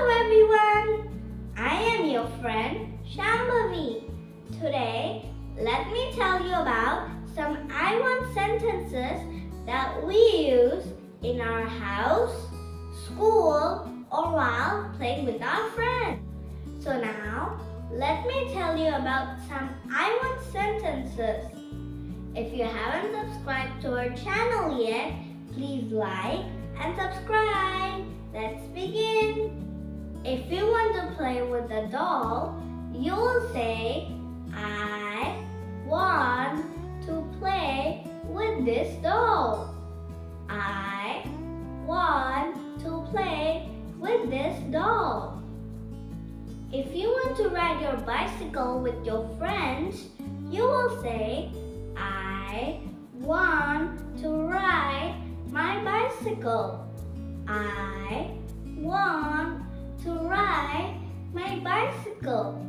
Hello everyone, I am your friend Shambhavi. Today, let me tell you about some I want sentences that we use in our house, school, or while playing with our friends. So now, let me tell you about some I want sentences. If you haven't subscribed to our channel yet, please like and subscribe. Let's begin. If you want to play with the doll, you will say, I want to play with this doll. I want to play with this doll. If you want to ride your bicycle with your friends, you will say, I want to ride my bicycle. I want to ride my bicycle.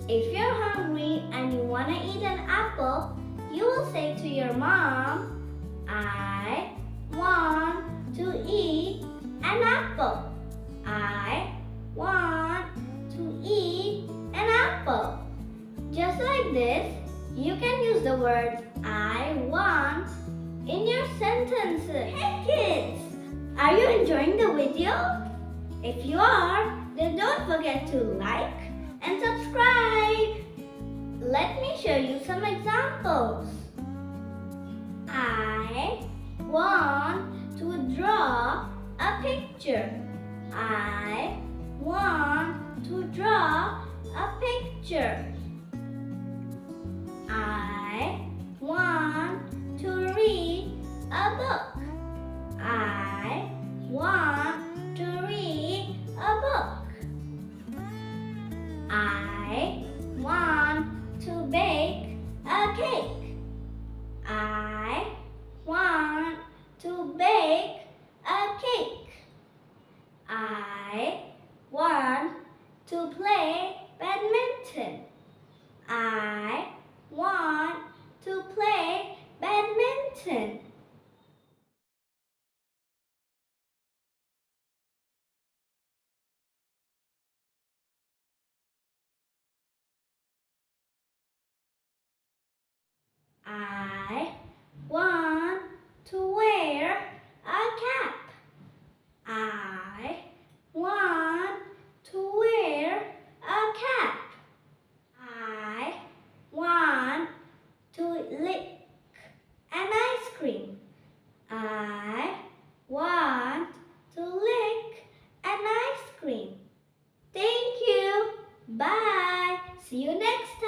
If you're hungry and you want to eat an apple, you will say to your mom, I want to eat an apple. I want to eat an apple. Just like this, you can use the words I want in your sentences. Hey kids! Are you enjoying the video? If you are, then don't forget to like and subscribe. Let me show you some examples. I want to draw a picture. I want to draw a picture. I want to read a book. I want to read a book. I want to bake a cake. I want to bake a cake. I want to play badminton. I want to play badminton. I want to wear a cap. I want to wear a cap. I want to lick an ice cream. I want to lick an ice cream. Thank you. Bye. See you next time.